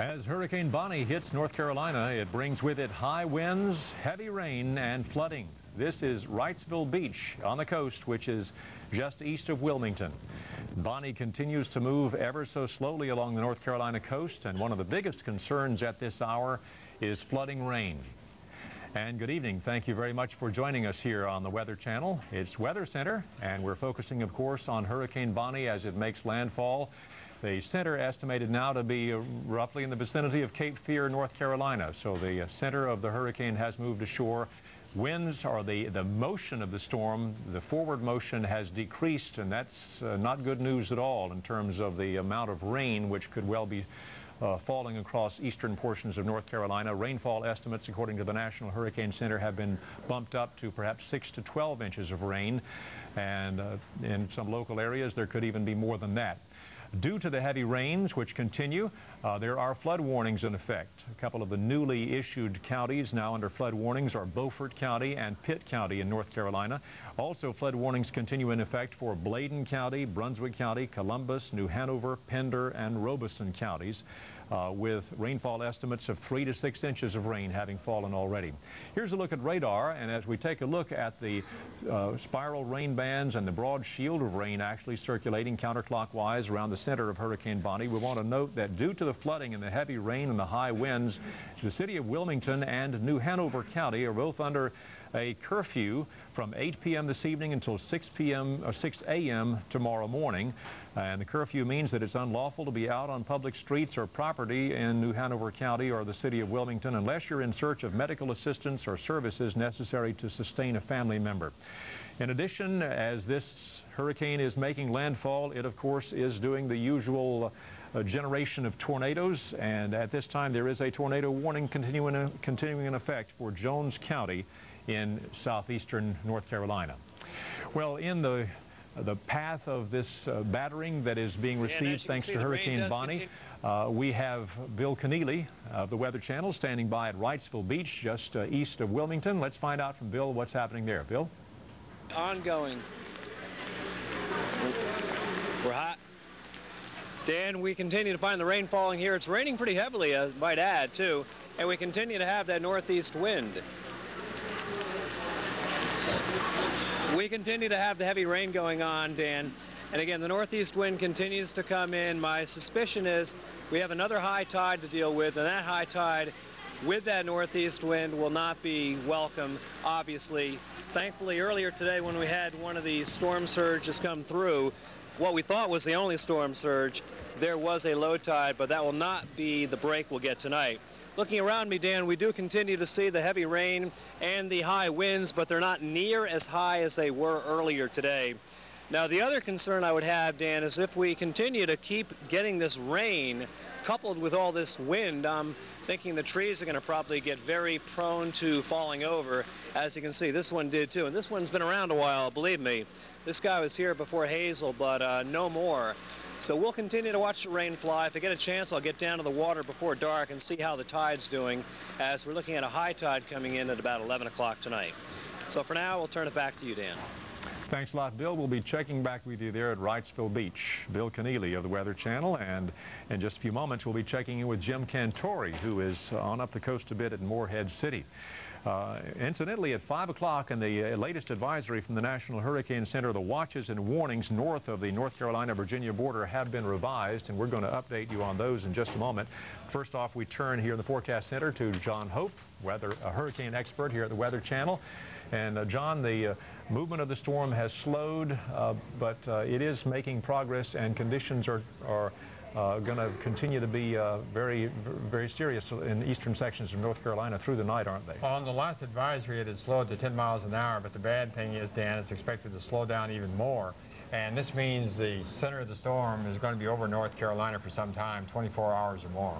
As Hurricane Bonnie hits North Carolina, it brings with it high winds, heavy rain, and flooding. This is Wrightsville Beach on the coast, which is just east of Wilmington. Bonnie continues to move ever so slowly along the North Carolina coast, and one of the biggest concerns at this hour is flooding rain. And good evening. Thank you very much for joining us here on the Weather Channel. It's Weather Center, and we're focusing, of course, on Hurricane Bonnie as it makes landfall. The center estimated now to be roughly in the vicinity of Cape Fear, North Carolina. So the center of the hurricane has moved ashore. Winds, or the motion of the storm, the forward motion has decreased, and that's not good news at all in terms of the amount of rain which could well be falling across eastern portions of North Carolina. Rainfall estimates, according to the National Hurricane Center, have been bumped up to perhaps 6 to 12 inches of rain, and in some local areas there could even be more than that. Due to the heavy rains which continue, there are flood warnings in effect. A couple of the newly issued counties now under flood warnings are Beaufort County and Pitt County in North Carolina. Also, flood warnings continue in effect for Bladen County, Brunswick County, Columbus, New Hanover, Pender, and Robeson counties, with rainfall estimates of 3 to 6 inches of rain having fallen already. Here's a look at radar, and as we take a look at the spiral rain bands and the broad shield of rain actually circulating counterclockwise around the center of Hurricane Bonnie, we want to note that due to the flooding and the heavy rain and the high winds, the city of Wilmington and New Hanover County are both under a curfew from 8 p.m. this evening until 6 a.m. tomorrow morning. And the curfew means that it's unlawful to be out on public streets or property in New Hanover County or the city of Wilmington unless you're in search of medical assistance or services necessary to sustain a family member. In addition, as this hurricane is making landfall, it of course is doing the usual generation of tornadoes, and at this time there is a tornado warning continuing in effect for Jones County in southeastern North Carolina. Well, in the path of this battering that is being received thanks to Hurricane Bonnie, we have Bill Keneally of the Weather Channel standing by at Wrightsville Beach, just east of Wilmington. Let's find out from Bill what's happening there. Bill? Ongoing. We're hot. Dan, we continue to find the rain falling here. It's raining pretty heavily, I might add, too, and we continue to have that northeast wind. We continue to have the heavy rain going on, Dan, and again, the northeast wind continues to come in. My suspicion is we have another high tide to deal with, and that high tide with that northeast wind will not be welcome, obviously. Thankfully, earlier today when we had one of the storm surges come through, what we thought was the only storm surge, there was a low tide, but that will not be the break we'll get tonight. Looking around me, Dan, we do continue to see the heavy rain and the high winds, but they're not near as high as they were earlier today. Now, the other concern I would have, Dan, is if we continue to keep getting this rain coupled with all this wind, I'm thinking the trees are going to probably get very prone to falling over. As you can see, this one did too, and this one's been around a while, believe me. This guy was here before Hazel, but no more. So we'll continue to watch the rain fly. If I get a chance, I'll get down to the water before dark and see how the tide's doing, as we're looking at a high tide coming in at about 11 o'clock tonight. So for now, we'll turn it back to you, Dan. Thanks a lot, Bill. We'll be checking back with you there at Wrightsville Beach. Bill Keneally of the Weather Channel, and in just a few moments we'll be checking in with Jim Cantori, who is on up the coast a bit at Morehead City. Incidentally, at 5 o'clock in the latest advisory from the National Hurricane Center, the watches and warnings north of the North Carolina-Virginia border have been revised, and we're going to update you on those in just a moment. First off, we turn here in the Forecast Center to John Hope, a hurricane expert here at the Weather Channel. And John, the movement of the storm has slowed, but it is making progress, and conditions are going to continue to be very, very serious in eastern sections of North Carolina through the night, aren't they? On the last advisory, it had slowed to 10 miles an hour, but the bad thing is, Dan, it's expected to slow down even more. And this means the center of the storm is going to be over North Carolina for some time, 24 hours or more.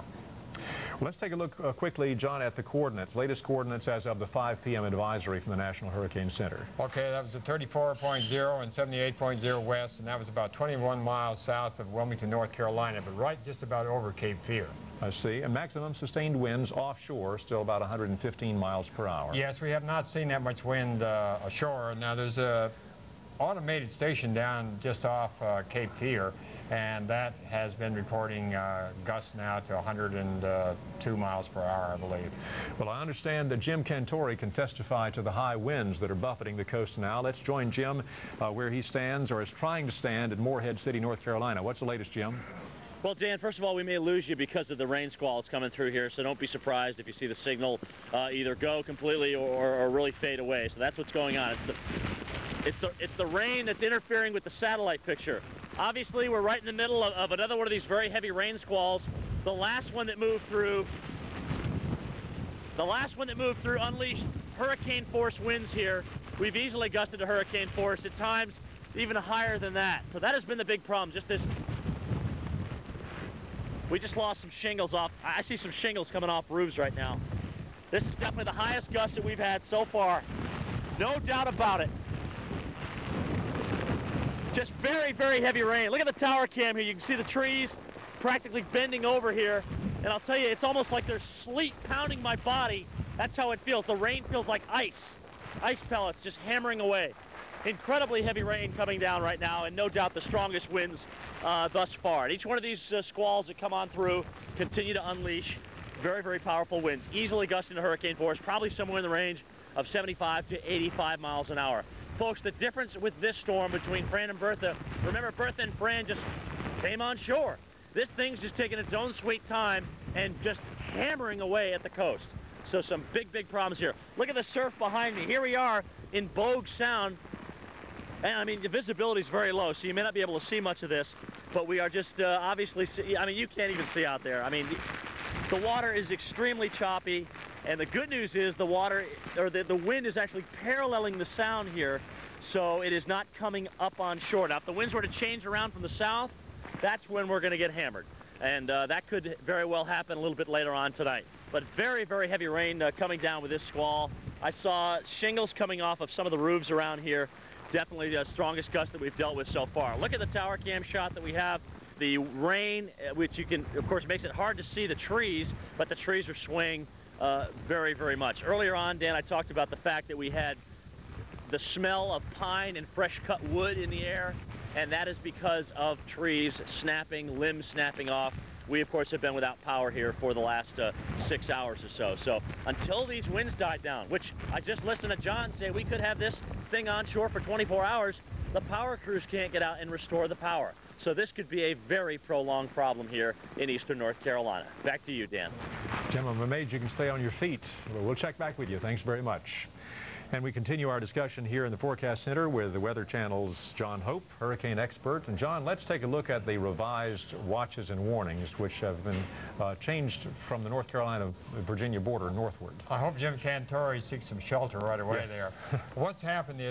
Well, let's take a look quickly, John, at the coordinates, latest coordinates as of the 5 p.m. advisory from the National Hurricane Center. Okay, that was a 34.0 and 78.0 west, and that was about 21 miles south of Wilmington, North Carolina, but right just about over Cape Fear. I see. And maximum sustained winds offshore, still about 115 miles per hour. Yes, we have not seen that much wind ashore. Now, there's a automated station down just off Cape Fear, and that has been reporting gusts now to 102 miles per hour, I believe. Well, I understand that Jim Cantori can testify to the high winds that are buffeting the coast now. Let's join Jim where he stands, or is trying to stand, in Morehead City, North Carolina. What's the latest, Jim? Well, Dan, first of all, we may lose you because of the rain squalls coming through here, so don't be surprised if you see the signal either go completely or really fade away. So that's what's going on. It's the rain that's interfering with the satellite picture. Obviously, we're right in the middle of another one of these very heavy rain squalls. The last one that moved through unleashed hurricane force winds here. We've easily gusted to hurricane force, at times even higher than that. So that has been the big problem. We just lost some shingles off. I see some shingles coming off roofs right now. This is definitely the highest gust that we've had so far. No doubt about it. Just very, very heavy rain. Look at the tower cam here. You can see the trees practically bending over here. And I'll tell you, it's almost like there's sleet pounding my body. That's how it feels. The rain feels like ice. Ice pellets just hammering away. Incredibly heavy rain coming down right now, and no doubt the strongest winds thus far. And each one of these squalls that come on through continue to unleash very, very powerful winds, easily gusting to hurricane force, probably somewhere in the range of 75 to 85 miles an hour. Folks, the difference with this storm between Fran and Bertha, remember Bertha and Fran just came on shore. This thing's just taking its own sweet time and just hammering away at the coast. So some big, big problems here. Look at the surf behind me. Here we are in Bogue Sound. And I mean, the visibility is very low, so you may not be able to see much of this, but we are just obviously, I mean, you can't even see out there. I mean, the water is extremely choppy, and the good news is the water, or the wind is actually paralleling the sound here, so it is not coming up on shore. Now, if the winds were to change around from the south, that's when we're going to get hammered, and that could very well happen a little bit later on tonight. But very, very heavy rain coming down with this squall. I saw shingles coming off of some of the roofs around here. Definitely the strongest gust that we've dealt with so far. Look at the tower cam shot that we have. The rain, which you can, of course, makes it hard to see the trees, but the trees are swaying very, very much. Earlier on, Dan, I talked about the fact that we had the smell of pine and fresh cut wood in the air, and that is because of trees snapping, limbs snapping off. We, of course, have been without power here for the last 6 hours or so. So until these winds died down, which I just listened to John say we could have this thing on shore for 24 hours, the power crews can't get out and restore the power. So this could be a very prolonged problem here in eastern North Carolina. Back to you, Dan. Jim, I'm amazed you can stay on your feet. We'll check back with you. Thanks very much. And we continue our discussion here in the Forecast Center with the Weather Channel's John Hope, hurricane expert. And John, let's take a look at the revised watches and warnings, which have been changed from the North Carolina-Virginia border northward. I hope Jim Cantori seeks some shelter right away there. What's happened is